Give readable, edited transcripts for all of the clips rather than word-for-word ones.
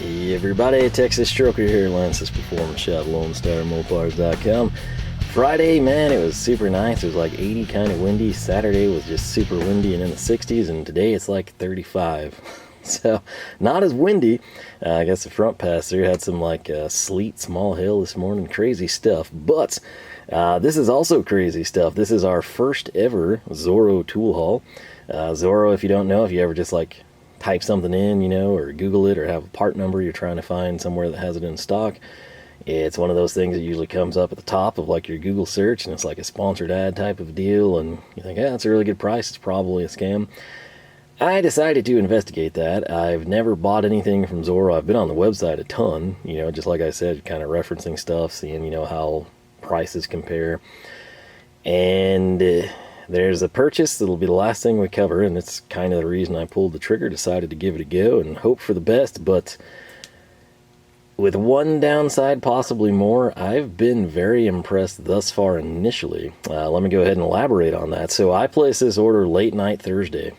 Hey everybody, Texas Stroker here, Lance's Performance Shop, Lone Star Mopars.com. Friday, man, it was super nice. It was like 80, kind of windy. Saturday was just super windy and in the 60s, and today it's like 35. So, not as windy. I guess the front pass there had some like sleet, small hail this morning. Crazy stuff. But this is also crazy stuff. This is our first ever Zoro tool haul. Zoro, if you don't know, if you ever just like type something in, you know, or Google it, or have a part number you're trying to find somewhere that has it in stock, it's one of those things that usually comes up at the top of like your Google search, and it's like a sponsored ad type of deal, and you think, yeah, it's a really good price, it's probably a scam. I decided to investigate that. I've never bought anything from Zoro. I've been on the website a ton, you know, just like I said, kind of referencing stuff, seeing, you know, how prices compare. And there's a purchase that'll be the last thing we cover, and it's kind of the reason I pulled the trigger, decided to give it a go and hope for the best. But with one downside, possibly more, I've been very impressed thus far initially. Let me go ahead and elaborate on that. So I placed this order late night Thursday.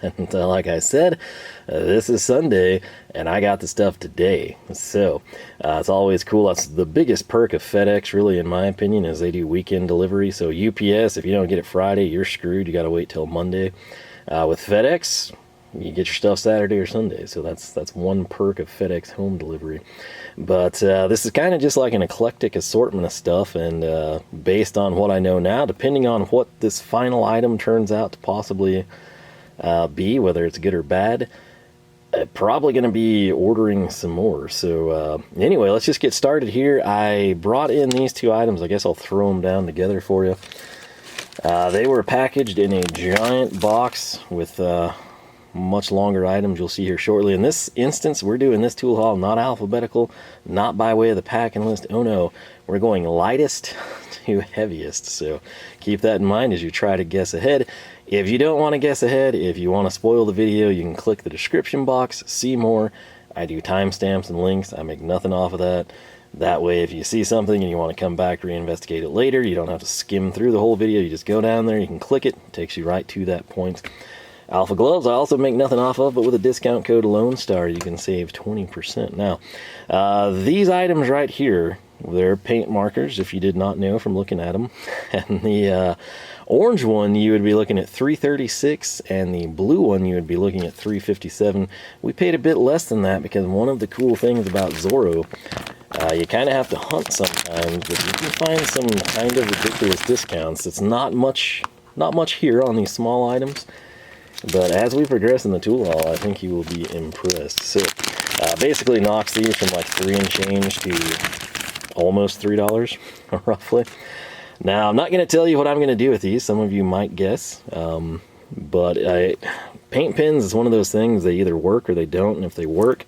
And like I said, this is Sunday, and I got the stuff today. So it's always cool. That's the biggest perk of FedEx, really, in my opinion, is they do weekend delivery. So UPS, if you don't get it Friday, you're screwed. You got to wait till Monday. With FedEx, you get your stuff Saturday or Sunday. So that's one perk of FedEx home delivery. But this is kind of just like an eclectic assortment of stuff, and based on what I know now, depending on what this final item turns out to possibly be, whether it's good or bad, probably going to be ordering some more. So anyway, let's just get started here. I brought in these two items. I guess I'll throw them down together for you. They were packaged in a giant box with much longer items you'll see here shortly. In this instance, we're doing this tool haul not alphabetical, not by way of the packing list. Oh no, we're going lightest to heaviest. So keep that in mind as you try to guess ahead. If you don't want to guess ahead, if you want to spoil the video, you can click the description box, see more. I do timestamps and links. I make nothing off of that. That way, if you see something and you want to come back, reinvestigate it later, you don't have to skim through the whole video. You just go down there, you can click it. It takes you right to that point. Alpha gloves, I also make nothing off of, but with a discount code Lone Star, you can save 20%. Now, these items right here, they're paint markers, if you did not know from looking at them. And the orange one, you would be looking at $336, and the blue one, you would be looking at $357. We paid a bit less than that because one of the cool things about Zoro, you kind of have to hunt sometimes, but you can find some kind of ridiculous discounts. It's not much here on these small items. But as we progress in the tool haul, I think you will be impressed. So, basically knocks these from like $3 and change to almost $3, roughly. Now, I'm not going to tell you what I'm going to do with these. Some of you might guess. But paint pens is one of those things, they either work or they don't. And if they work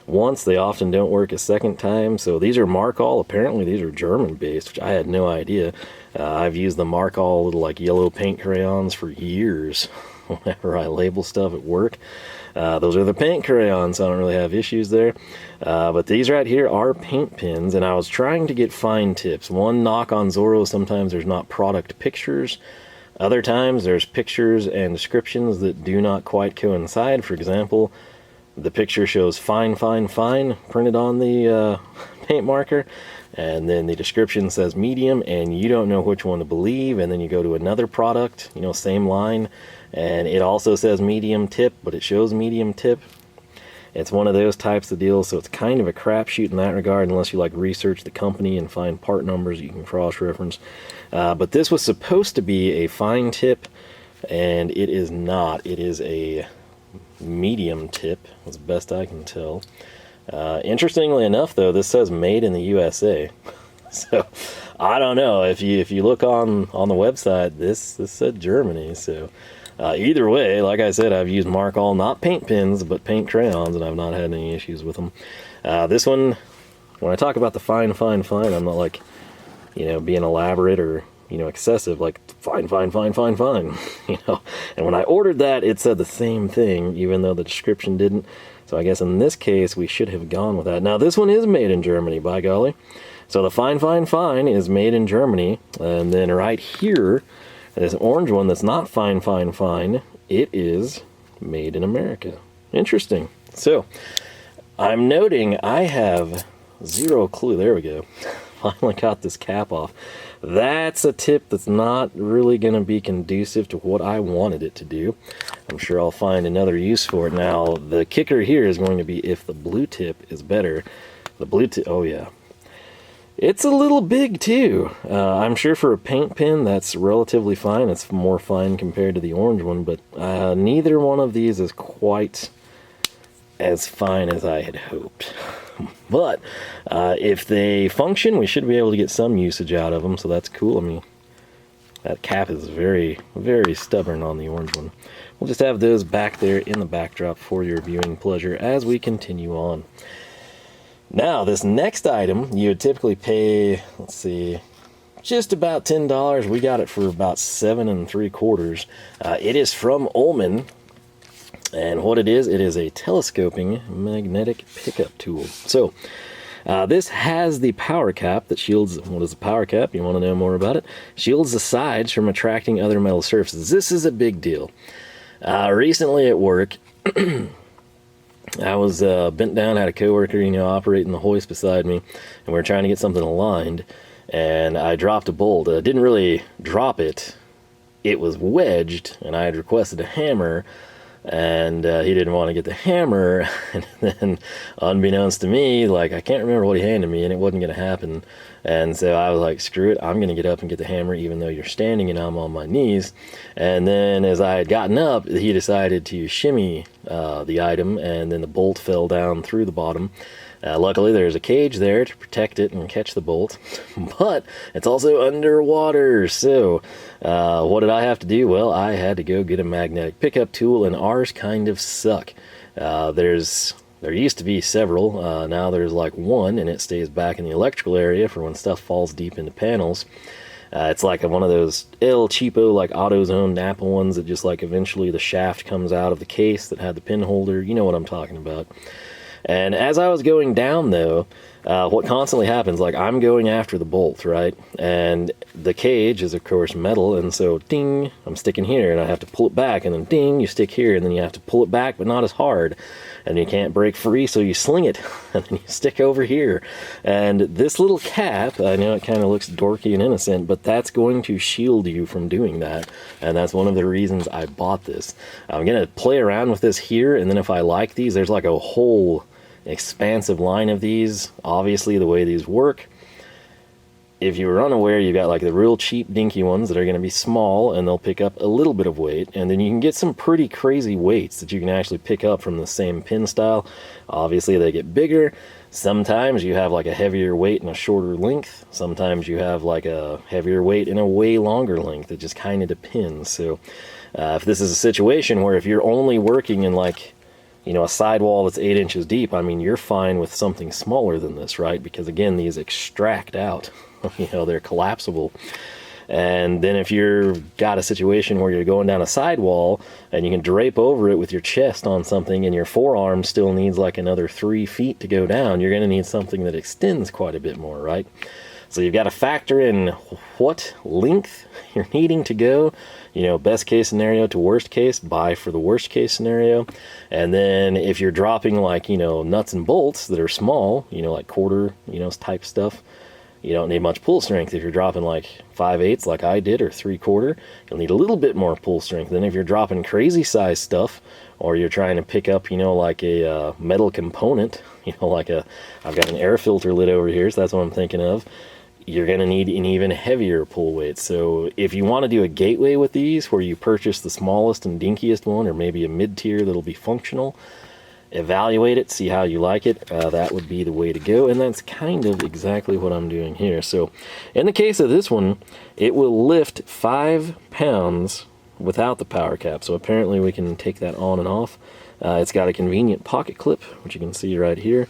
once, they often don't work a second time. So these are Markal. Apparently, these are German-based, which I had no idea. I've used the Markal little like yellow paint crayons for years. Whenever I label stuff at work. Those are the paint crayons, so I don't really have issues there. But these right here are paint pens, and I was trying to get fine tips. One knock on Zoro, sometimes there's not product pictures. Other times there's pictures and descriptions that do not quite coincide. For example, the picture shows fine, fine, fine printed on the paint marker, and then the description says medium, and you don't know which one to believe. And then you go to another product, you know, same line, and it also says medium tip, but it shows medium tip. It's one of those types of deals, so it's kind of a crapshoot in that regard, unless you like research the company and find part numbers you can cross-reference. But this was supposed to be a fine tip, and it is not. It is a medium tip, as best I can tell. Interestingly enough, though, this says made in the USA. So I don't know, if you look on the website, this said Germany. So either way, like I said, I've used Markal, not paint pens, but paint crayons, and I've not had any issues with them. This one, when I talk about the fine, fine, fine, I'm not like, you know, being elaborate or, you know, excessive, like fine, fine, fine, fine, fine, you know. And when I ordered that, it said the same thing, even though the description didn't. So I guess in this case, we should have gone with that. Now, this one is made in Germany, by golly. So the fine, fine, fine is made in Germany. And then right here, this orange one that's not fine, fine, fine, it is made in America. Interesting. So, I'm noting I have zero clue. There we go. Finally got this cap off. That's a tip that's not really going to be conducive to what I wanted it to do. I'm sure I'll find another use for it. Now, the kicker here is going to be if the blue tip is better. The blue tip, oh yeah. It's a little big too. I'm sure for a paint pen that's relatively fine. It's more fine compared to the orange one, but neither one of these is quite as fine as I had hoped. But if they function, we should be able to get some usage out of them, so that's cool. I mean, that cap is very, very stubborn on the orange one. We'll just have those back there in the backdrop for your viewing pleasure as we continue on. Now, this next item, you would typically pay, let's see, just about $10. We got it for about $7 3/4. It is from Ullman. And what it is a telescoping magnetic pickup tool. So, this has the power cap that shields, what is a power cap? You want to know more about it? Shields the sides from attracting other metal surfaces. This is a big deal. Recently at work, I was bent down, had a coworker, operating the hoist beside me, and we were trying to get something aligned, and I dropped a bolt. I didn't really drop it. It was wedged, and I had requested a hammer, and he didn't want to get the hammer, and then unbeknownst to me, like, I can't remember what he handed me, and it wasn't going to happen, and so I was like, screw it, I'm going to get up and get the hammer even though you're standing and I'm on my knees. And then as I had gotten up, he decided to shimmy the item, and then the bolt fell down through the bottom. Luckily, there's a cage there to protect it and catch the bolt, but it's also underwater, so what did I have to do? Well, I had to go get a magnetic pickup tool, and ours kind of suck. There used to be several, now there's like one, and it stays back in the electrical area for when stuff falls deep into panels. It's like one of those El Cheapo, like AutoZone Napa ones that just like eventually the shaft comes out of the case that had the pin holder. You know what I'm talking about. And as I was going down, though, what constantly happens, like, I'm going after the bolt, right? And the cage is, of course, metal, and so, ding, I'm sticking here, and I have to pull it back, and then, ding, you stick here, and then you have to pull it back, but not as hard, and you can't break free, so you sling it, and then you stick over here. And this little cap, I know it kind of looks dorky and innocent, but that's going to shield you from doing that, and that's one of the reasons I bought this. I'm going to play around with this here, and then if I like these, there's like a whole expansive line of these. Obviously, the way these work, if you were unaware, you've got like the real cheap dinky ones that are going to be small and they'll pick up a little bit of weight, and then you can get some pretty crazy weights that you can actually pick up from the same pin style. Obviously, they get bigger. Sometimes you have like a heavier weight and a shorter length. Sometimes you have like a heavier weight and a way longer length. It just kind of depends. So if this is a situation where if you're only working in like a sidewall that's 8 inches deep, I mean, you're fine with something smaller than this, right? Because again, these extract out, they're collapsible. And then if you've got a situation where you're going down a sidewall and you can drape over it with your chest on something and your forearm still needs like another 3 feet to go down, you're going to need something that extends quite a bit more, right? So you've got to factor in what length you're needing to go, best case scenario to worst case, buy for the worst case scenario. And then if you're dropping like, nuts and bolts that are small, like quarter, type stuff, you don't need much pull strength. If you're dropping like 5/8 like I did, or 3/4, you'll need a little bit more pull strength. Then if you're dropping crazy size stuff, or you're trying to pick up, like a metal component, I've got an air filter lid over here, so that's what I'm thinking of. You're going to need an even heavier pull weight. So if you want to do a gateway with these, where you purchase the smallest and dinkiest one, or maybe a mid-tier that'll be functional, evaluate it, see how you like it, that would be the way to go. And that's kind of exactly what I'm doing here. So in the case of this one, it will lift 5 pounds without the power cap. So apparently we can take that on and off. It's got a convenient pocket clip, which you can see right here.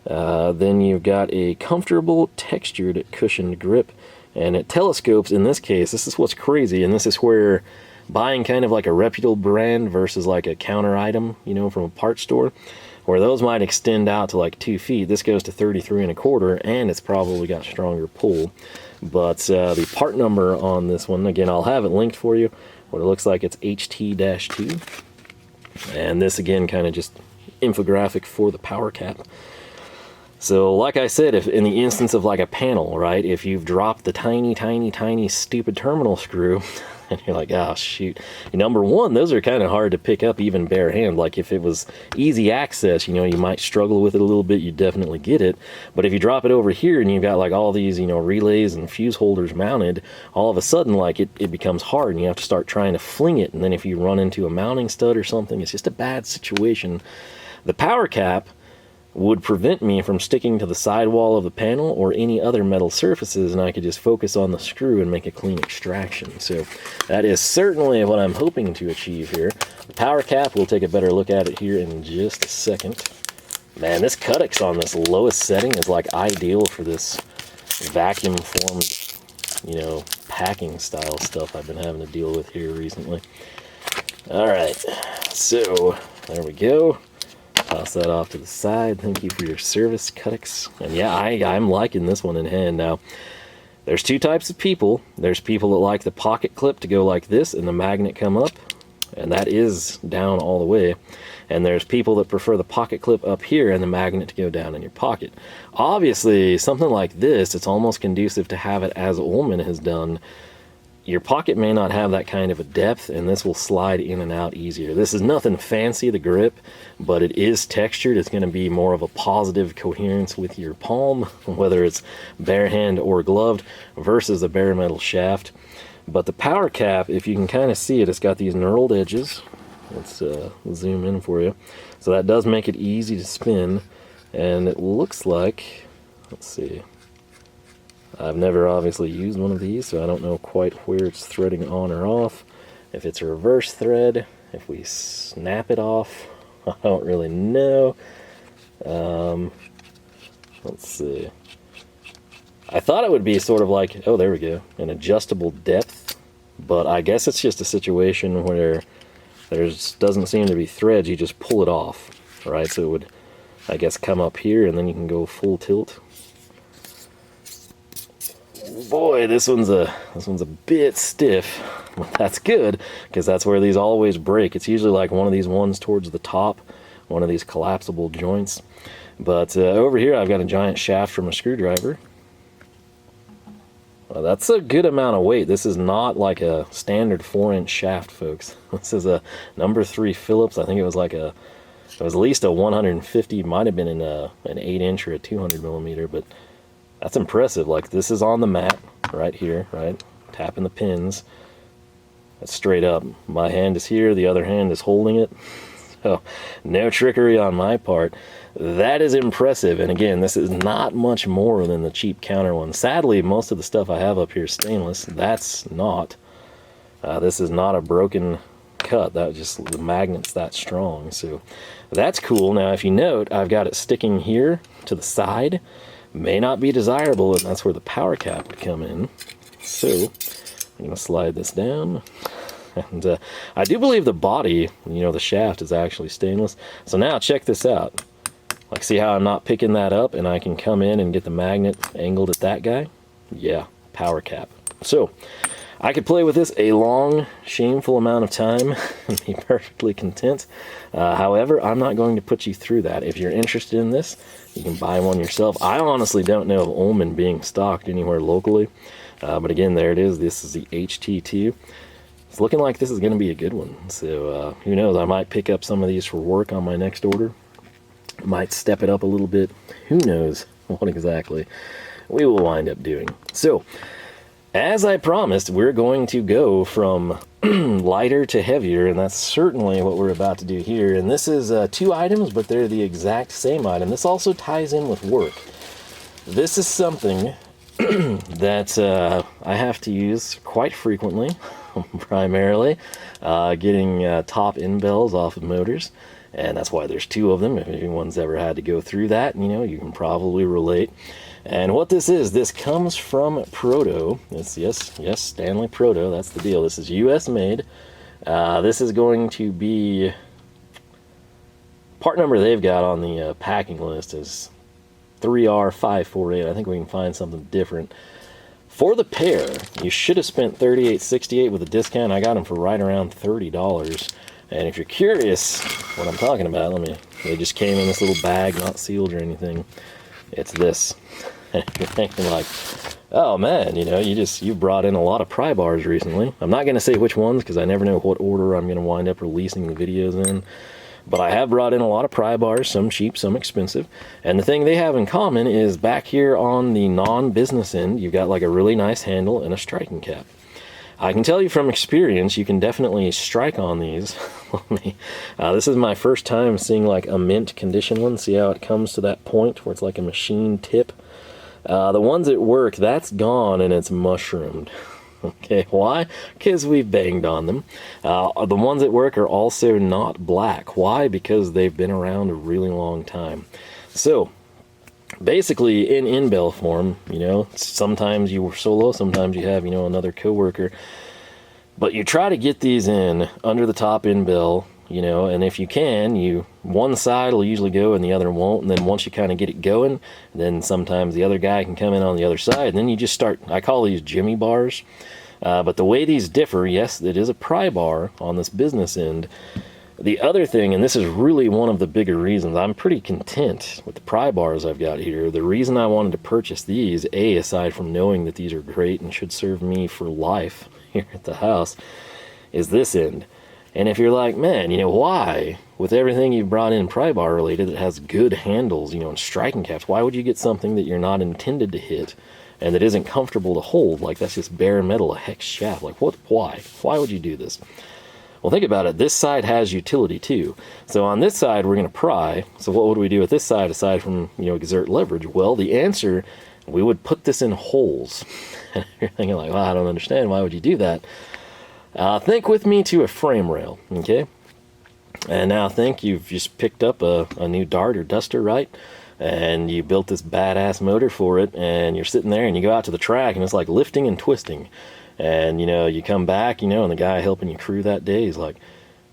Then you've got a comfortable textured cushioned grip, and it telescopes. In this case, this is what's crazy, and this is where buying kind of like a reputable brand versus like a counter item, from a parts store, where those might extend out to like 2 feet. This goes to 33 1/4, and it's probably got stronger pull. But the part number on this one, again, I'll have it linked for you. What it looks like, it's HT-2, and this again kind of just infographic for the power cap. So like I said, if in the instance of like a panel, right, if you've dropped the tiny stupid terminal screw and you're like, oh shoot, number one, those are kind of hard to pick up even bare hand. Like if it was easy access, you might struggle with it a little bit, you definitely get it. But if you drop it over here and you've got like all these relays and fuse holders mounted, all of a sudden like it becomes hard and you have to start trying to fling it, and then if you run into a mounting stud or something, it's just a bad situation. The power cap would prevent me from sticking to the sidewall of the panel or any other metal surfaces, and I could just focus on the screw and make a clean extraction. So that is certainly what I'm hoping to achieve here. The power cap, we'll take a better look at it here in just a second. Man, this Cuttix on this lowest setting is like ideal for this vacuum formed, packing style stuff I've been having to deal with here recently. All right, so there we go. Toss that off to the side. Thank you for your service, Cuttix. And yeah, I'm liking this one in hand. Now, there's two types of people. There's people that like the pocket clip to go like this and the magnet come up, and that is down all the way. And there's people that prefer the pocket clip up here and the magnet to go down in your pocket. Obviously, something like this, it's almost conducive to have it as Ullman has done. Your pocket may not have that kind of a depth, and this will slide in and out easier. This is nothing fancy, the grip, but it is textured. It's going to be more of a positive coherence with your palm, whether it's bare hand or gloved, versus a bare metal shaft. But the power cap, if you can kind of see it, it's got these knurled edges. Let's zoom in for you. So that does make it easy to spin, and it looks like, let's see, I've never obviously used one of these, so I don't know quite where it's threading on or off. If it's a reverse thread, if we snap it off, I don't really know. Let's see. I thought it would be sort of like, oh, there we go, an adjustable depth, but I guess it's just a situation where there doesn't seem to be threads. You just pull it off, right? So it would, I guess, come up here, and then you can go full tilt. Boy, this one's a bit stiff, but that's good, because that's where these always break. It's usually like one of these ones towards the top, one of these collapsible joints. But over here I've got a giant shaft from a screwdriver. That's a good amount of weight. This is not like a standard 4-inch shaft, folks. This is a number 3 Phillips. I think it was at least a 150, might have been an 8-inch or a 200 millimeter, but that's impressive. Like, this is on the mat right here, right? Tapping the pins. That's straight up. My hand is here, the other hand is holding it. So, no trickery on my part. That is impressive. And again, this is not much more than the cheap counter one. Sadly, most of the stuff I have up here is stainless. That's not. This is not a broken cut. That just, the magnet's that strong. So, that's cool. Now, if you note, I've got it sticking here to the side. May not be desirable, and that's where the power cap would come in. So I'm going to slide this down, and I do believe the body, the shaft, is actually stainless. So now check this out. Like, see how I'm not picking that up, and I can come in and get the magnet angled at that guy? Yeah, power cap. So I could play with this a long, shameful amount of time and be perfectly content. However, I'm not going to put you through that. If you're interested in this, you can buy one yourself. I honestly don't know of Ullman being stocked anywhere locally. But again, there it is. This is the HT2. It's looking like this is going to be a good one. So who knows? I might pick up some of these for work on my next order. Might step it up a little bit. Who knows what exactly we will wind up doing. So, as I promised, we're going to go from lighter to heavier, and that's certainly what we're about to do here. And this is 2 items, but they're the exact same item. This also ties in with work. This is something that I have to use quite frequently, primarily getting top end bells off of motors. And that's why there's 2 of them. If anyone's ever had to go through that, you can probably relate. And what this comes from Proto. It's, yes, Stanley Proto, that's the deal. This is US made. This is going to be, part number they've got on the packing list is 3R548. I think we can find something different. For the pair, you should have spent $38.68 with a discount. I got them for right around $30. And if you're curious what I'm talking about, they just came in this little bag, not sealed or anything. It's this. And if you're thinking like, oh man, you know, you've brought in a lot of pry bars recently. I'm not going to say which ones because I never know what order I'm going to wind up releasing the videos in. But I have brought in a lot of pry bars, some cheap, some expensive. And the thing they have in common is back here on the non-business end, you've got like a really nice handle and a striking cap. I can tell you from experience, you can definitely strike on these. This is my first time seeing like a mint condition one. See how it comes to that point where it's like a machine tip? The ones that work, that's gone and it's mushroomed. Okay, why? Because we've banged on them. The ones that work are also not black. Why? Because they've been around a really long time. So, basically, in bell form, you know, sometimes you were solo, sometimes you have, you know, another coworker. But you try to get these in under the top in bell, you know, and if you can, one side will usually go and the other won't, and then once you kind of get it going, then sometimes the other guy can come in on the other side, and then you just start, I call these Jimmy bars, but the way these differ, yes, it is a pry bar on this business end. The other thing, and this is really one of the bigger reasons, I'm pretty content with the pry bars I've got here. The reason I wanted to purchase these, aside from knowing that these are great and should serve me for life here at the house, is this end. And if you're like, man, you know, why, with everything you've brought in pry bar related that has good handles, you know, and striking caps, why would you get something that you're not intended to hit and that isn't comfortable to hold? Like, that's just bare metal, a hex shaft. Like, what? Why would you do this? Well, think about it. This side has utility too. So on this side, we're going to pry. So what would we do with this side aside from, you know, exert leverage? Well, the answer, we would put this in holes. And you're thinking like, well, I don't understand. Why would you do that? Think with me to a frame rail, okay? And now think you've just picked up a new Dart or Duster, right? And you built this badass motor for it, and you're sitting there and you go out to the track and it's like lifting and twisting. And, you know, you come back, you know, and the guy helping you crew that day is like,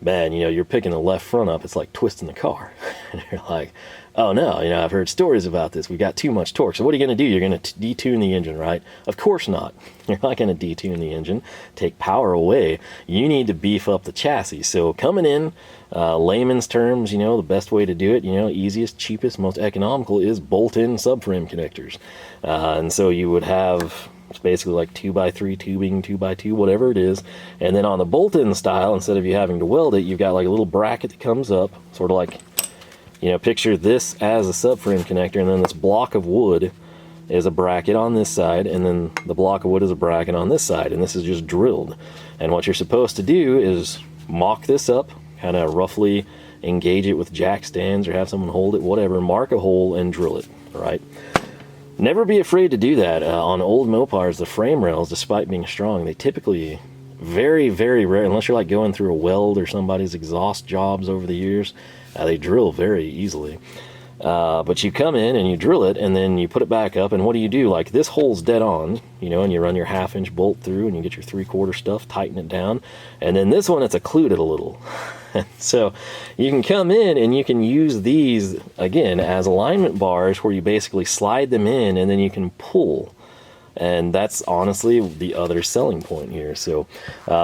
man, you know, you're picking the left front up, it's like twisting the car. And you're like, oh no, you know, I've heard stories about this. We got too much torque. So what are you going to do? You're going to detune the engine, right? Of course not. You're not going to detune the engine, take power away. You need to beef up the chassis. So coming in, layman's terms, you know, the best way to do it, you know, easiest, cheapest, most economical is bolt-in subframe connectors. And so you would have, it's basically like 2x3 tubing, 2x2, whatever it is. And then on the bolt-in style, instead of you having to weld it, you've got like a little bracket that comes up, sort of like, you know, picture this as a subframe connector, and then this block of wood is a bracket on this side, and then the block of wood is a bracket on this side, and this is just drilled. And what you're supposed to do is mock this up, kind of roughly engage it with jack stands or have someone hold it, whatever, mark a hole and drill it, right? Never be afraid to do that. On old Mopars, the frame rails, despite being strong, they typically, very, very rare, unless you're like going through a weld or somebody's exhaust jobs over the years, they drill very easily. But you come in and you drill it and then you put it back up, and what do? Like, this hole's dead on, you know, and you run your 1/2-inch bolt through and you get your 3/4 stuff, tighten it down, and then this one, it's occluded a little. So you can come in and you can use these again as alignment bars where you basically slide them in and then you can pull. And that's honestly the other selling point here. So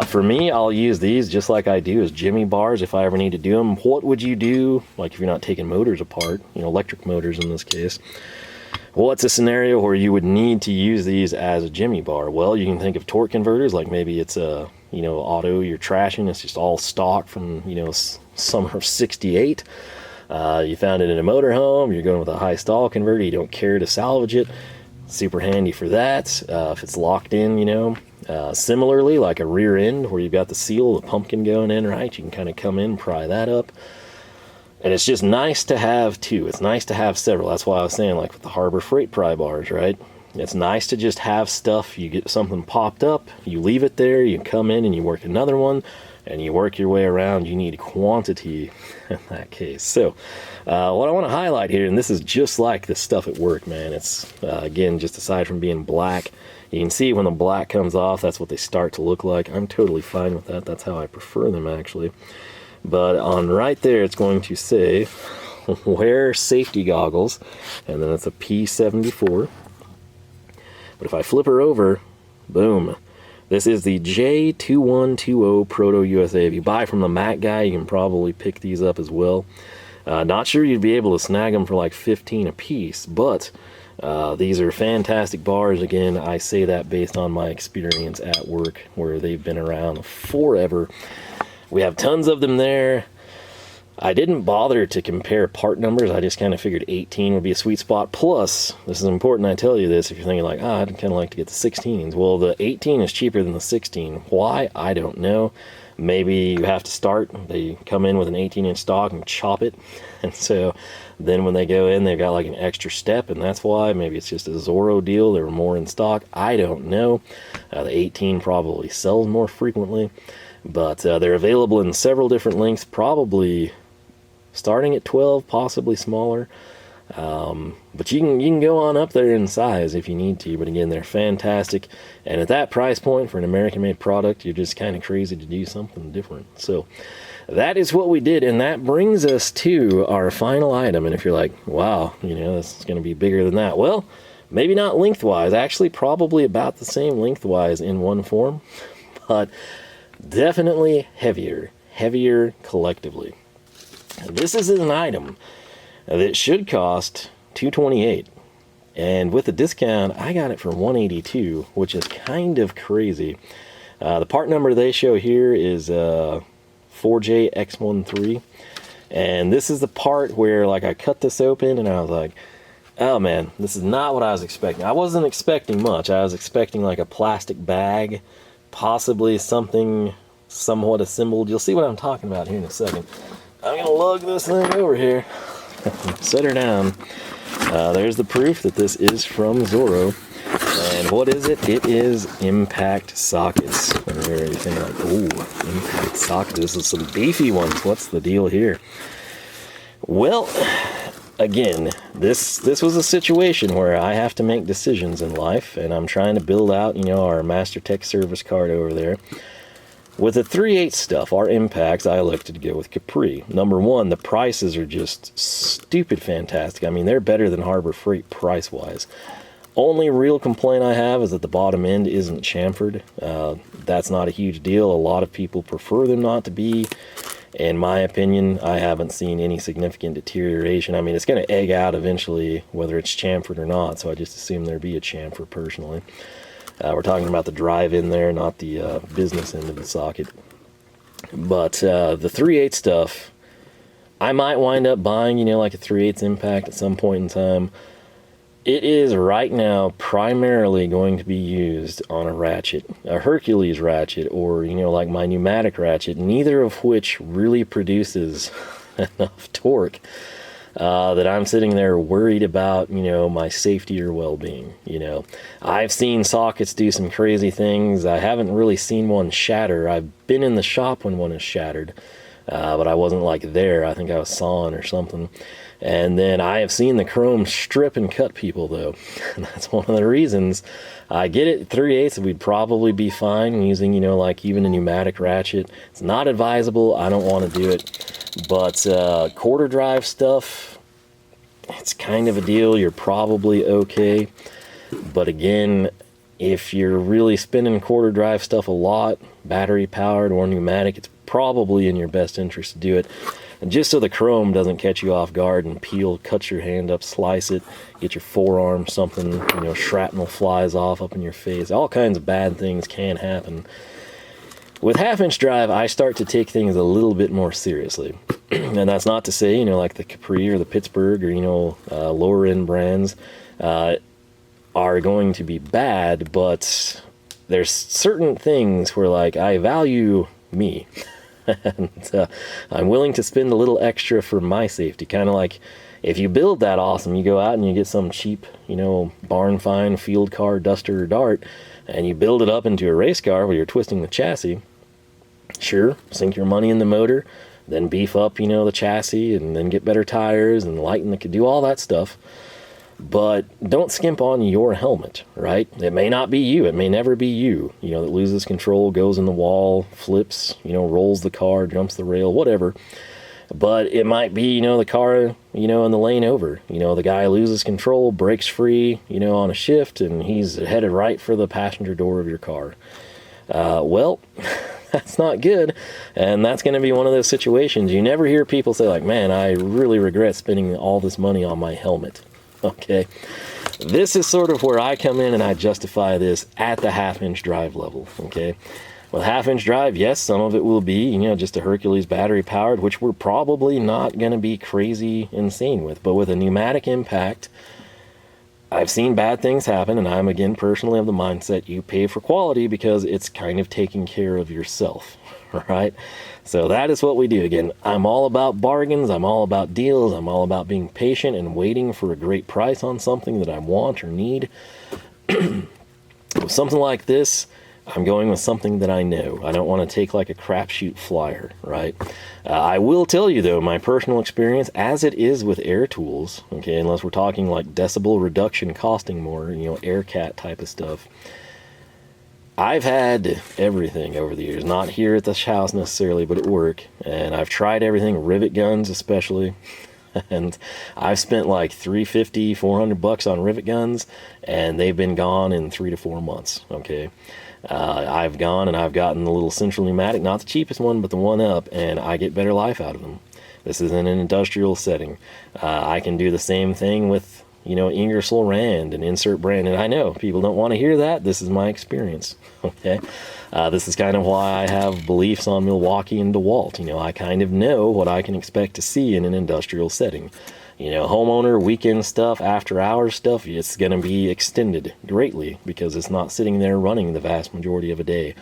for me, I'll use these just like I do as Jimmy bars if I ever need to do them. What would you do, like if you're not taking motors apart, you know, electric motors in this case? What's a scenario where you would need to use these as a Jimmy bar? Well, you can think of torque converters, like maybe it's a, you know, auto you're trashing, it's just all stock from, you know, summer of '68. You found it in a motorhome, you're going with a high stall converter, you don't care to salvage it. Super handy for that, if it's locked in, you know. Similarly, like a rear end where you've got the seal, the pumpkin going in, right? You can kind of come in, pry that up. And it's just nice to have two. It's nice to have several. That's why I was saying, like with the Harbor Freight pry bars, right? It's nice to just have stuff. You get something popped up, you leave it there, you come in and you work another one, and you work your way around. You need quantity in that case. So what I want to highlight here, and this is just like the stuff at work, man. It's, again, just aside from being black, you can see when the black comes off, that's what they start to look like. I'm totally fine with that. That's how I prefer them, actually. But on right there, it's going to say, wear safety goggles, and then it's a P74. But if I flip her over, boom, This is the J2120 Proto USA. If you buy from the Mac guy, you can probably pick these up as well. Not sure you'd be able to snag them for like 15 a piece, but these are fantastic bars. Again, I say that based on my experience at work, where they've been around forever. We have tons of them there. I didn't bother to compare part numbers. I just kind of figured 18 would be a sweet spot. Plus, this is important I tell you this, if you're thinking like, I'd kind of like to get the 16s. Well, the 18 is cheaper than the 16. Why? I don't know. Maybe you have to start. They come in with an 18-inch stock and chop it. And so then when they go in, they've got like an extra step, and that's why. Maybe it's just a Zoro deal. There were more in stock. I don't know. The 18 probably sells more frequently. But they're available in several different lengths, probably starting at 12, possibly smaller. But you can go on up there in size if you need to. But again, they're fantastic. And at that price point for an American-made product, you're just kind of crazy to do something different. So that is what we did. And that brings us to our final item. And if you're like, wow, you know, this is going to be bigger than that. Well, maybe not lengthwise. Actually, probably about the same lengthwise in one form. But definitely heavier collectively. This is an item that should cost $228, and with a discount I got it for $182, which is kind of crazy. The part number they show here is 4JX13, and this is the part where like I cut this open and I was like, oh man, this is not what I was expecting. I wasn't expecting much. I was expecting like a plastic bag, possibly something somewhat assembled. You'll see what I'm talking about here in a second. I'm gonna lug this thing over here. Set her down. There's the proof that this is from Zoro. And what is it? It is impact sockets. And you think like, ooh, impact sockets. This is some beefy ones. What's the deal here? Well, again, this was a situation where I have to make decisions in life, and I'm trying to build out, you know, our Master Tech service card over there. With the 3/8 stuff, our impacts, I elected to go with Capri. Number one, the prices are just stupid fantastic. I mean, they're better than Harbor Freight price-wise. Only real complaint I have is that the bottom end isn't chamfered. That's not a huge deal. A lot of people prefer them not to be. In my opinion, I haven't seen any significant deterioration. I mean, it's going to egg out eventually, whether it's chamfered or not, so I just assume there'd be a chamfer personally. We're talking about the drive in there, not the business end of the socket. But the 3/8 stuff, I might wind up buying, you know, like a 3/8 impact at some point in time. It is right now primarily going to be used on a ratchet, a Hercules ratchet, or, you know, like my pneumatic ratchet, neither of which really produces enough torque that I'm sitting there worried about, you know, my safety or well-being. You know, I've seen sockets do some crazy things. I haven't really seen one shatter. I've been in the shop when one is shattered, but I wasn't like there. I think I was sawing or something. And then I have seen the chrome strip and cut people, though. And that's one of the reasons I get it 3/8. We'd probably be fine using, you know, like even a pneumatic ratchet. It's not advisable. I don't want to do it. But quarter drive stuff, it's kind of a deal. You're probably okay. But again, if you're really spinning quarter drive stuff a lot, battery powered or pneumatic, it's probably in your best interest to do it. And just so the chrome doesn't catch you off guard and peel, cut your hand up, slice it, get your forearm, something, you know, shrapnel flies off up in your face. All kinds of bad things can happen. With half-inch drive, I start to take things a little bit more seriously. And that's not to say, you know, like the Capri or the Pittsburgh or, you know, lower-end brands are going to be bad, but there's certain things where, like, I value me. And I'm willing to spend a little extra for my safety. Kind of like if you build that awesome, you go out and you get some cheap, you know, barn find field car, Duster or Dart, and you build it up into a race car where you're twisting the chassis. Sure, sink your money in the motor, then beef up, you know, the chassis, and then get better tires and lighten the, do all that stuff. But don't skimp on your helmet, right? It may not be you. It may never be you, you know, that loses control, goes in the wall, flips, you know, rolls the car, jumps the rail, whatever. But it might be, you know, the car, you know, in the lane over. You know, the guy loses control, breaks free, you know, on a shift, and he's headed right for the passenger door of your car. Well, that's not good, and that's going to be one of those situations. You never hear people say like, man, I really regret spending all this money on my helmet. Okay, this is sort of where I come in and I justify this at the half-inch drive level. Okay, with half-inch drive, yes, some of it will be, just a Hercules battery powered, which we're probably not going to be crazy insane with. But with a pneumatic impact, I've seen bad things happen, and I'm, again, personally of the mindset you pay for quality because it's kind of taking care of yourself, right? So that is what we do. Again, I'm all about bargains, I'm all about deals, I'm all about being patient and waiting for a great price on something that I want or need. With something like this, I'm going with something that I know. I don't want to take like a crapshoot flyer, right? I will tell you, though, my personal experience, as it is with air tools, okay, unless we're talking like decibel reduction costing more, air cat type of stuff, I've had everything over the years, not here at this house necessarily, but at work, and I've tried everything, rivet guns especially, and I've spent like $350, $400 on rivet guns, and they've been gone in 3 to 4 months, okay? I've gone and I've gotten the little central pneumatic, not the cheapest one, but the one up, and I get better life out of them. This is in an industrial setting. I can do the same thing with, Ingersoll Rand and insert brand, and I know people don't want to hear that. This is my experience, okay? This is kind of why I have beliefs on Milwaukee and DeWalt. I kind of know what I can expect to see in an industrial setting. Homeowner, weekend stuff, after hours stuff, it's going to be extended greatly because it's not sitting there running the vast majority of a day.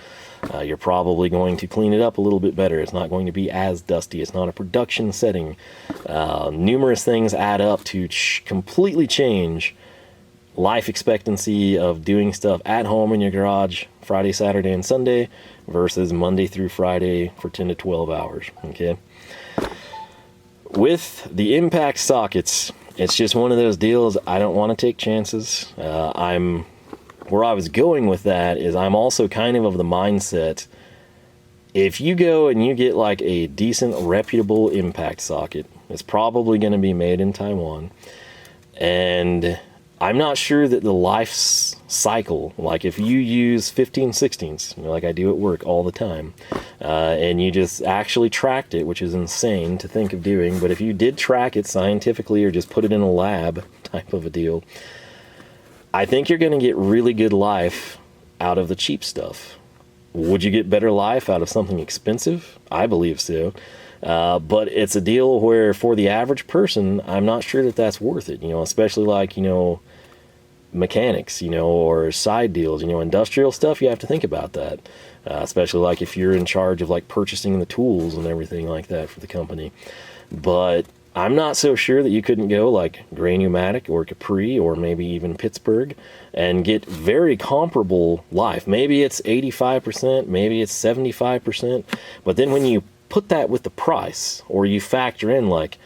You're probably going to clean it up a little bit better. It's not going to be as dusty. It's not a production setting. Numerous things add up to completely change life expectancy of doing stuff at home in your garage Friday, Saturday, and Sunday versus Monday through Friday for 10 to 12 hours, okay? With the impact sockets, it's just one of those deals. I don't want to take chances. Where I was going with that is I'm also kind of the mindset, if you go and you get like a decent, reputable impact socket, it's probably going to be made in Taiwan. And I'm not sure that the life cycle, like if you use 15/16, like I do at work all the time, and you just actually tracked it, which is insane to think of doing, but if you did track it scientifically or just put it in a lab type of a deal, I think you're going to get really good life out of the cheap stuff. Would you get better life out of something expensive? I believe so. But it's a deal where for the average person, I'm not sure that that's worth it, especially like, mechanics, or side deals, industrial stuff. You have to think about that, especially like if you're in charge of like purchasing the tools and everything like that for the company. But I'm not so sure that you couldn't go like Gray Pneumatic or Capri or maybe even Pittsburgh and get very comparable life. Maybe it's 85%, maybe it's 75%, but then when you put that with the price, or you factor in like,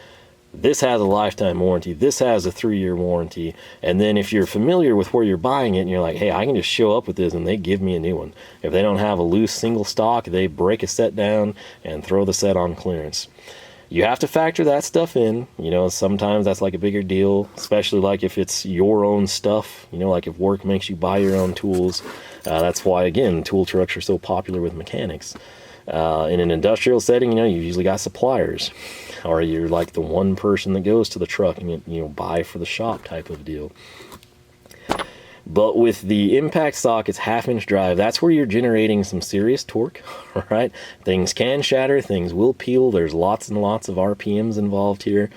this has a lifetime warranty, this has a 3-year warranty, and then if you're familiar with where you're buying it and you're like, hey, I can just show up with this and they give me a new one. If they don't have a loose single stock, they break a set down and throw the set on clearance. You have to factor that stuff in. Sometimes that's like a bigger deal, especially like if it's your own stuff, like if work makes you buy your own tools. That's why, again, tool trucks are so popular with mechanics. In an industrial setting, you usually got suppliers, or you're like the one person that goes to the truck and buy for the shop type of deal. But with the impact sockets half-inch drive, that's where you're generating some serious torque, right? Things can shatter, things will peel, there's lots and lots of RPMs involved here,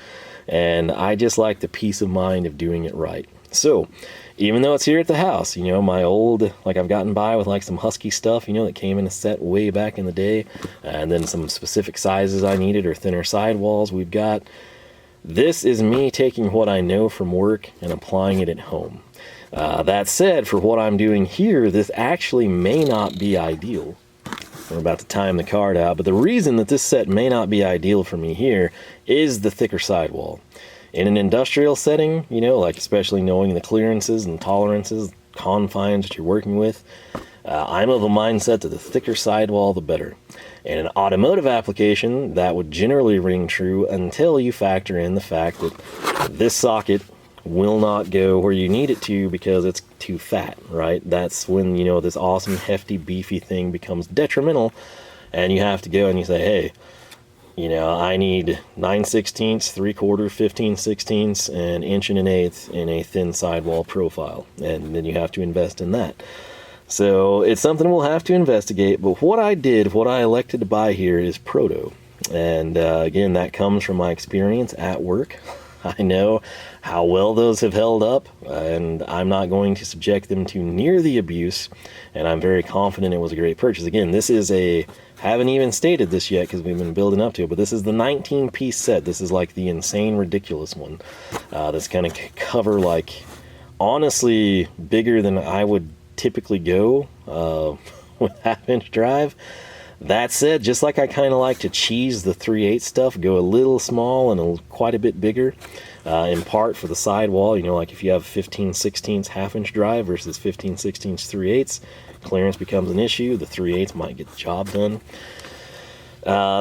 and I just like the peace of mind of doing it right. So, even though it's here at the house, my old, like I've gotten by with like some Husky stuff, that came in a set way back in the day, and then some specific sizes I needed or thinner sidewalls we've got. This is me taking what I know from work and applying it at home. That said, for what I'm doing here, this actually may not be ideal. I'm about to time the card out, but the reason that this set may not be ideal for me here is the thicker sidewall. In an industrial setting, like especially knowing the clearances and tolerances, confines that you're working with, I'm of a mindset that the thicker sidewall, the better. In an automotive application, that would generally ring true until you factor in the fact that this socket will not go where you need it to because it's too fat, right? That's when, you know, this awesome, hefty, beefy thing becomes detrimental, and you have to go and you say, hey, you know, I need 9/16, 3/4, 15/16, and 1 1/8 in a thin sidewall profile, and then you have to invest in that. So it's something we'll have to investigate, but what I elected to buy here is Proto. And again, that comes from my experience at work. I know how well those have held up, and I'm not going to subject them to near the abuse, and I'm very confident it was a great purchase. Again, this is haven't even stated this yet because we've been building up to it, but this is the 19-piece set. This is like the insane, ridiculous one. That's going to cover, like, honestly, bigger than I would typically go with half-inch drive. That said, just like I kind of like to cheese the 3/8 stuff, go a little small and quite a bit bigger, in part for the sidewall. You know, like if you have 15/16 half-inch drive versus 15/16 3/8, clearance becomes an issue. The 3/8 might get the job done.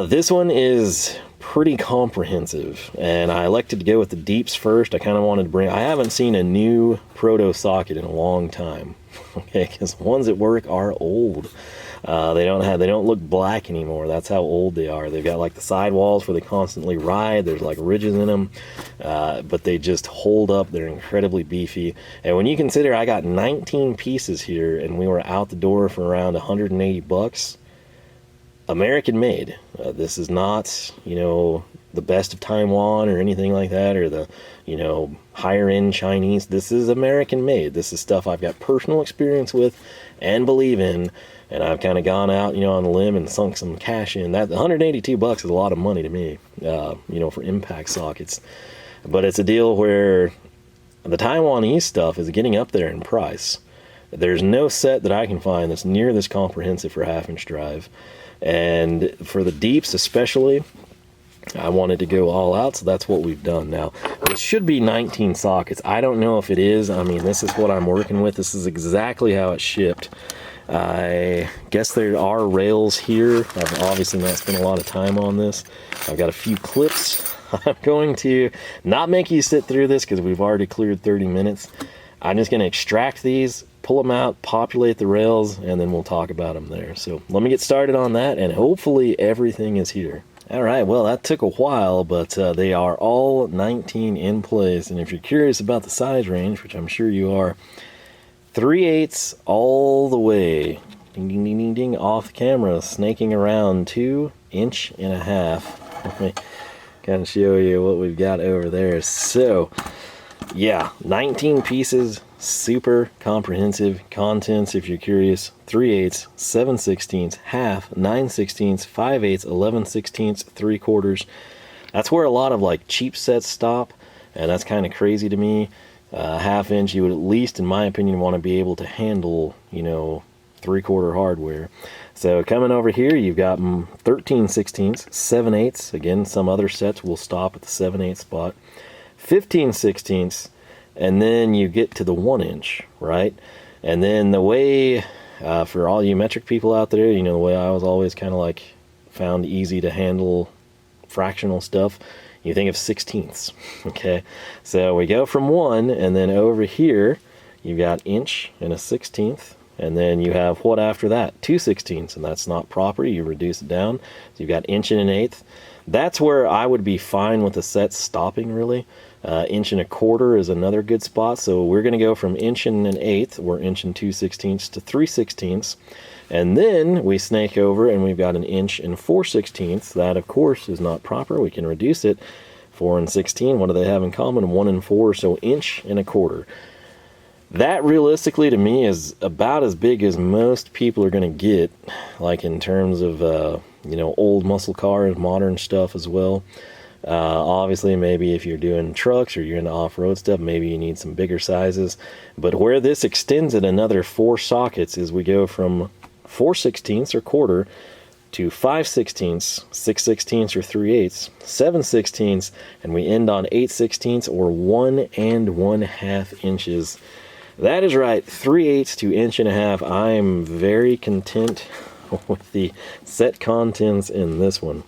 This one is pretty comprehensive, and I elected to go with the deeps first. I kind of wanted to I haven't seen a new Proto socket in a long time, okay, because the ones at work are old. They don't look black anymore. That's how old they are. They've got like the sidewalls where they constantly ride. There's like ridges in them, but they just hold up. They're incredibly beefy. And when you consider I got 19 pieces here and we were out the door for around $180, American made. This is not, you know, the best of Taiwan or anything like that, or the, you know, higher end Chinese. This is American made. This is stuff I've got personal experience with and believe in. And I've kind of gone out, you know, on a limb and sunk some cash in. That $182 is a lot of money to me, you know, for impact sockets. But it's a deal where the Taiwanese stuff is getting up there in price. There's no set that I can find that's near this comprehensive for half-inch drive. And for the deeps especially, I wanted to go all out, so that's what we've done. Now, it should be 19 sockets. I don't know if it is. I mean, this is what I'm working with. This is exactly how it shipped. I guess there are rails here. I've obviously not spent a lot of time on this. I've got a few clips. I'm going to not make you sit through this because we've already cleared 30 minutes. I'm just going to extract these, pull them out, populate the rails, and then we'll talk about them there. So let me get started on that, and hopefully everything is here. All right, well, that took a while, but they are all 19 in place. And if you're curious about the size range, which I'm sure you are, 3/8 all the way, ding, ding, ding, ding, ding, off camera, snaking around 2.5 inches. Let me kind of show you what we've got over there. So, yeah, 19 pieces, super comprehensive contents if you're curious. 3/8, 7/16, half, 9/16, 5/8, 11/16, 3/4. That's where a lot of like cheap sets stop, and that's kind of crazy to me. Half-inch, you would at least, in my opinion, want to be able to handle, you know, 3/4 hardware. So coming over here, you've got 13/16, 7/8. Again, some other sets will stop at the 7/8 spot. 15/16, and then you get to the 1 inch, right? And then the way, for all you metric people out there, you know, the way I was always kind of like found easy to handle fractional stuff, you think of 16ths, okay? So we go from 1, and then over here, you've got inch and a 16th, and then you have what after that? 2/16, and that's not proper. You reduce it down. So you've got inch and an 1/8. That's where I would be fine with the set stopping, really. Inch and a 1/4 is another good spot. So we're going to go from inch and an 1/8, or inch and 2/16, to 3/16. And then we snake over and we've got an inch and 4/16. That, of course, is not proper. We can reduce it. 4 and 16, what do they have in common? 1 and 4, so inch and a 1/4. That realistically to me is about as big as most people are going to get, like in terms of, you know, old muscle cars, modern stuff as well. Obviously, maybe if you're doing trucks or you're into off-road stuff, maybe you need some bigger sizes. But where this extends it another 4 sockets is we go from 4/16 or 1/4 to 5/16, 6/16 or 3/8, 7/16, and we end on 8/16 or 1 1/2 inches. That is right, 3/8 to 1.5 inches. I'm very content with the set contents in this one.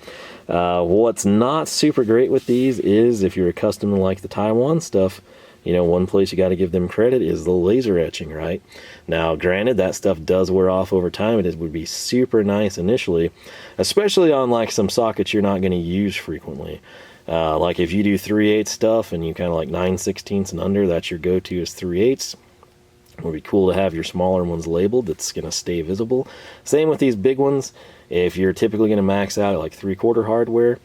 What's not super great with these is if you're accustomed to like the Taiwan stuff, you know, one place you got to give them credit is the laser etching, right? Now, granted, that stuff does wear off over time. It would be super nice initially, especially on like some sockets you're not going to use frequently. Like if you do 3/8 stuff and you kind of like 9/16 and under, that's your go-to is 3/8. It would be cool to have your smaller ones labeled. That's going to stay visible. Same with these big ones. If you're typically going to max out at like 3/4 hardware,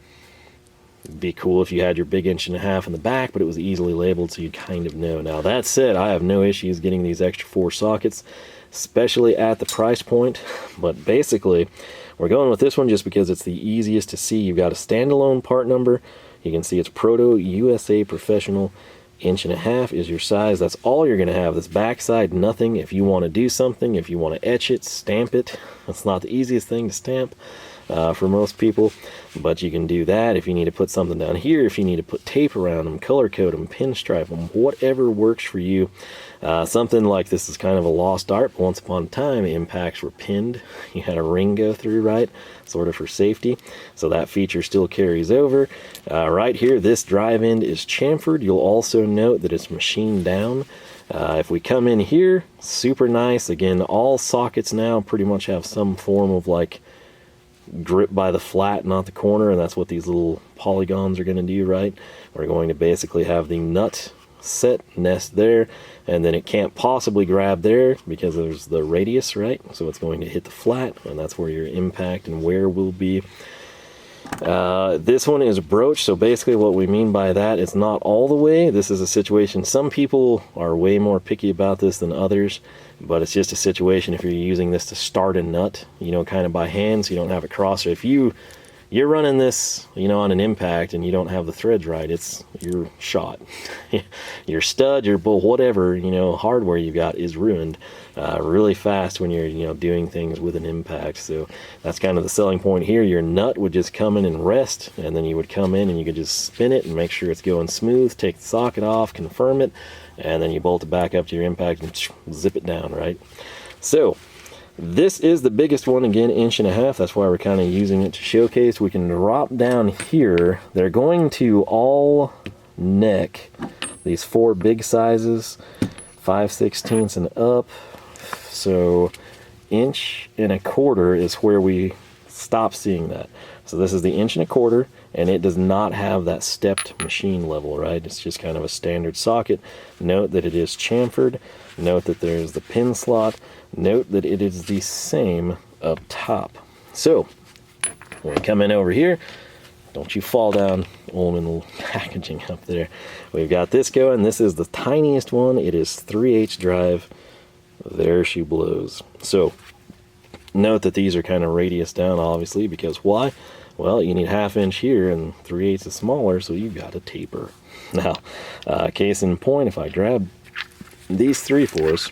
it'd be cool if you had your big 1.5" in the back, but it was easily labeled so you kind of know. Now that said, I have no issues getting these extra 4 sockets, especially at the price point. But basically, we're going with this one just because it's the easiest to see. You've got a standalone part number. You can see it's Proto USA Professional. 1.5" is your size. That's all you're going to have. This backside, nothing. If you want to do something, if you want to etch it, stamp it, it's not the easiest thing to stamp for most people, but you can do that. If you need to put something down here, if you need to put tape around them, color code them, pinstripe them, whatever works for you. Something like this is kind of a lost art, but once upon a time, impacts were pinned. You had a ring go through, right? Sort of for safety. So that feature still carries over. Right here, this drive end is chamfered. You'll also note that it's machined down. If we come in here, super nice. Again, all sockets now pretty much have some form of like grip by the flat, not the corner, and that's what these little polygons are going to do, right? We're going to basically have the nut set nest there, and then it can't possibly grab there because there's the radius, right? So it's going to hit the flat, and that's where your impact and wear will be. This one is broached, so basically what we mean by that, it's not all the way. This is a situation, some people are way more picky about this than others, but it's just a situation if you're using this to start a nut, you know, kind of by hand, so you don't have a crosser. If you're running this, you know, on an impact and you don't have the threads right, you're shot. Your stud, your bolt, whatever, you know, hardware you got is ruined really fast when you're, you know, doing things with an impact. So that's kind of the selling point here. Your nut would just come in and rest, and then you would come in and you could just spin it and make sure it's going smooth, take the socket off, confirm it, and then you bolt it back up to your impact and zip it down, right? So this is the biggest one, again, 1.5". That's why we're kind of using it to showcase. We can drop down here. They're going to all neck these 4 big sizes, 5/16 and up. So 1.25" is where we stop seeing that. So this is the 1.25", and it does not have that stepped machine level, right? It's just kind of a standard socket. Note that it is chamfered. Note that there's the pin slot. Note that it is the same up top. So when we come in over here, don't you fall down Ullman packaging up there. We've got this going. This is the tiniest one. It is 3/8 drive. There she blows. So note that these are kind of radius down, obviously, because why? Well, you need 1/2 inch here, and 3/8 is smaller, so you've got a taper. Now, case in point, if I grab these 3/4s,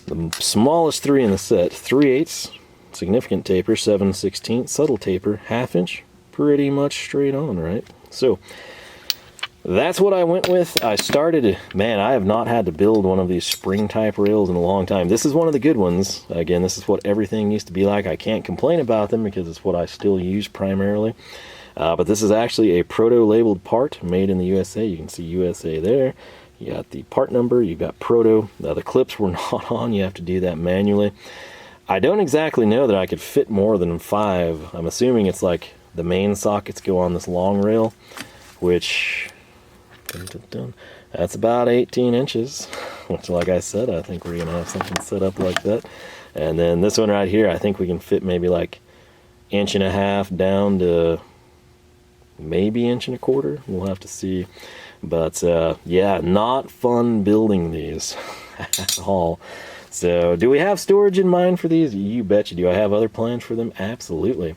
the smallest 3 in the set, 3/8, significant taper, 7/16, subtle taper, 1/2 inch, pretty much straight on, right? So that's what I went with. I started, man, I have not had to build one of these spring type rails in a long time. This is one of the good ones. Again, this is what everything used to be like. I can't complain about them because it's what I still use primarily. But this is actually a Proto labeled part made in the USA. You can see USA there. You got the part number, you got Proto. The clips were not on, you have to do that manually. I don't exactly know that I could fit more than 5. I'm assuming it's like the main sockets go on this long rail, which, that's about 18 inches, which, like I said, I think we're gonna have something set up like that. And then this one right here, I think we can fit maybe like 1.5" down to maybe 1.25". We'll have to see. But yeah, not fun building these at all. So do we have storage in mind for these? You betcha. Do I have other plans for them? Absolutely.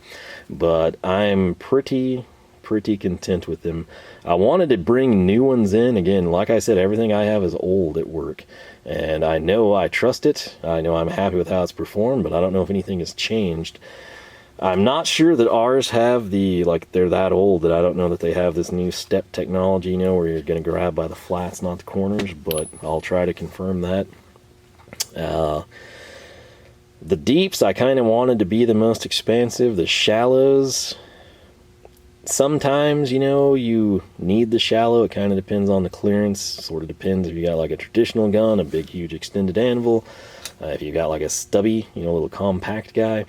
But I'm pretty content with them. I wanted to bring new ones in. Again, like I said, everything I have is old at work, and I know I trust it. I know I'm happy with how it's performed, but I don't know if anything has changed. I'm not sure that ours have the, like, they're that old that I don't know that they have this new step technology, you know, where you're going to grab by the flats, not the corners, but I'll try to confirm that. The deeps, I kind of wanted to be the most expansive. The shallows, Sometimes, you know, you need the shallow. It kind of depends on the clearance. Sort of depends if you got like a traditional gun, a big, huge extended anvil. If you got like a stubby, you know, little compact guy.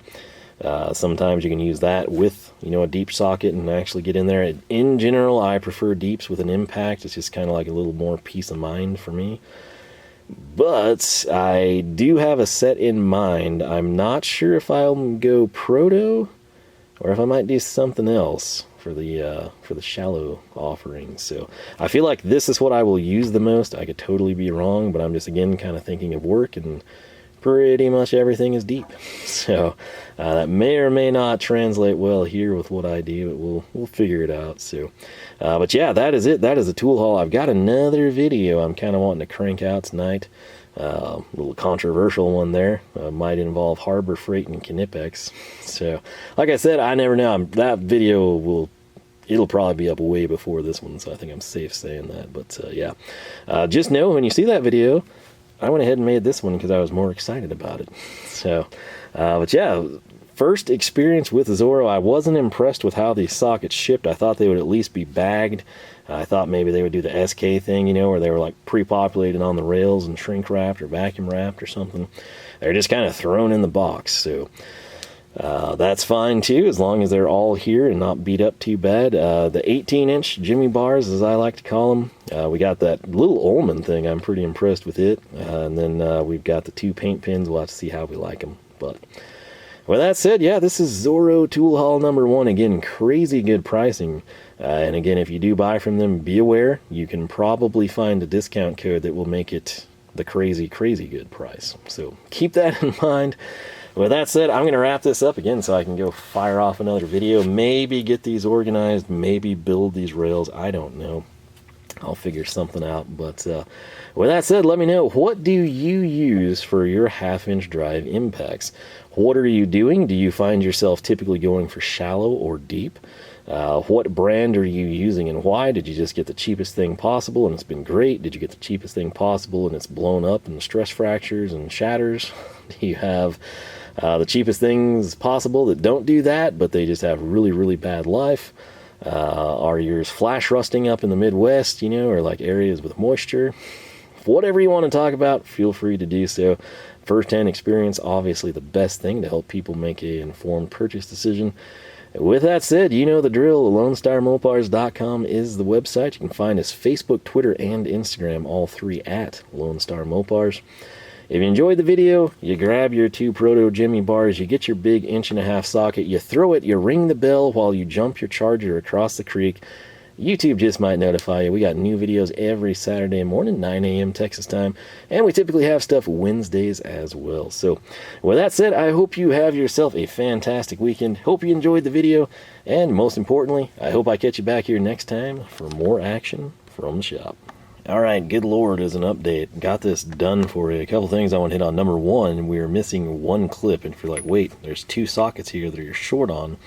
Sometimes you can use that with, you know, a deep socket and actually get in there. In general, I prefer deeps with an impact. It's just kind of like a little more peace of mind for me. But I do have a set in mind. I'm not sure if I'll go Proto or if I might do something else for the shallow offering. So I feel like this is what I will use the most. I could totally be wrong, but I'm just again kind of thinking of work, and pretty much everything is deep. So that may or may not translate well here with what I do, but we'll figure it out. So but yeah, that is it. That is a tool haul. I've got another video I'm kind of wanting to crank out tonight. A little controversial one there. Might involve Harbor Freight and Knipex. So like I said, I never know. That video it'll probably be up way before this one, so I think I'm safe saying that. But yeah, just know when you see that video, I went ahead and made this one because I was more excited about it. So but yeah, first experience with Zoro, I wasn't impressed with how these sockets shipped. I thought they would at least be bagged. I thought maybe they would do the SK thing, you know, where they were like pre-populated on the rails and shrink wrapped or vacuum wrapped or something. They're just kind of thrown in the box. So that's fine too, as long as they're all here and not beat up too bad. The 18-inch Jimmy bars, as I like to call them, we got that little Ullman thing. I'm pretty impressed with it. And then we've got the 2 paint pins. We'll have to see how we like them. But with that said, yeah, this is Zoro tool haul number 1. Again, crazy good pricing. And again, if you do buy from them, be aware, you can probably find a discount code that will make it the crazy, crazy good price. So keep that in mind. With that said, I'm going to wrap this up again so I can go fire off another video. Maybe get these organized, maybe build these rails. I don't know. I'll figure something out. But with that said, let me know, what do you use for your 1/2-inch drive impacts? What are you doing? Do you find yourself typically going for shallow or deep? What brand are you using and why? Did you just get the cheapest thing possible and it's been great? Did you get the cheapest thing possible and it's blown up and stress fractures and shatters? Do you have the cheapest things possible that don't do that, but they just have really, really bad life? Are yours flash rusting up in the Midwest, you know, or like areas with moisture? Whatever you want to talk about, feel free to do so. First-hand experience, obviously the best thing to help people make an informed purchase decision. With that said, you know the drill. LoneStarMopars.com is the website. You can find us Facebook, Twitter, and Instagram, all 3 at Lone Star Mopars. If you enjoyed the video, you grab your 2 Proto Jimmy bars, you get your big 1.5-inch socket, you throw it, you ring the bell while you jump your charger across the creek. YouTube just might notify you. We got new videos every Saturday morning, 9 a.m. Texas time, and we typically have stuff Wednesdays as well. So with that said, I hope you have yourself a fantastic weekend. Hope you enjoyed the video, and most importantly, I hope I catch you back here next time for more action from the shop. Alright, good lord, as an update, got this done for you. A couple things I want to hit on. Number 1, we are missing 1 clip, and if you're like, wait, there's 2 sockets here that you're short on.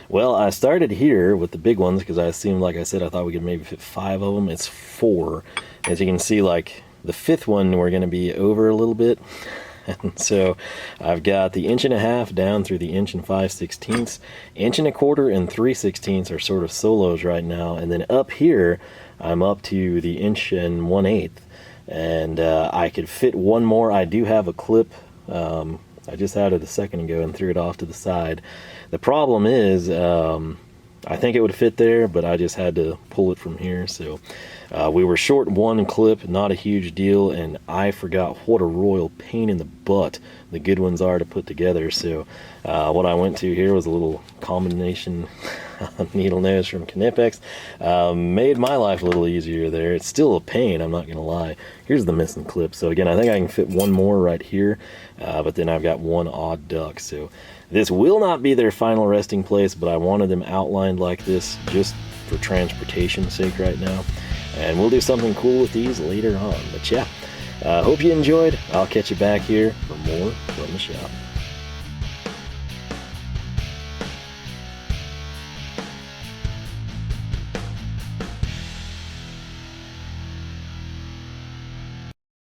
Well, I started here with the big ones because I assumed, like I said, I thought we could maybe fit 5 of them. It's 4. As you can see, like the 5th one, we're going to be over a little bit. And so I've got the 1.5 inch down through the 1 5/16. 1 1/4 and 3/16 are sort of solos right now. And then up here, I'm up to the 1 1/8. And I could fit 1 more. I do have a clip. I just had it a second ago and threw it off to the side. The problem is, I think it would fit there, but I just had to pull it from here. So we were short 1 clip, not a huge deal, and I forgot what a royal pain in the butt the good ones are to put together. So what I went to here was a little combination needle nose from Knipex. Made my life a little easier there. It's still a pain, I'm not gonna lie. Here's the missing clip. So again, I think I can fit 1 more right here, but then I've got 1 odd duck. So this will not be their final resting place, but I wanted them outlined like this just for transportation's sake right now. And we'll do something cool with these later on. But yeah, hope you enjoyed. I'll catch you back here for more from the shop.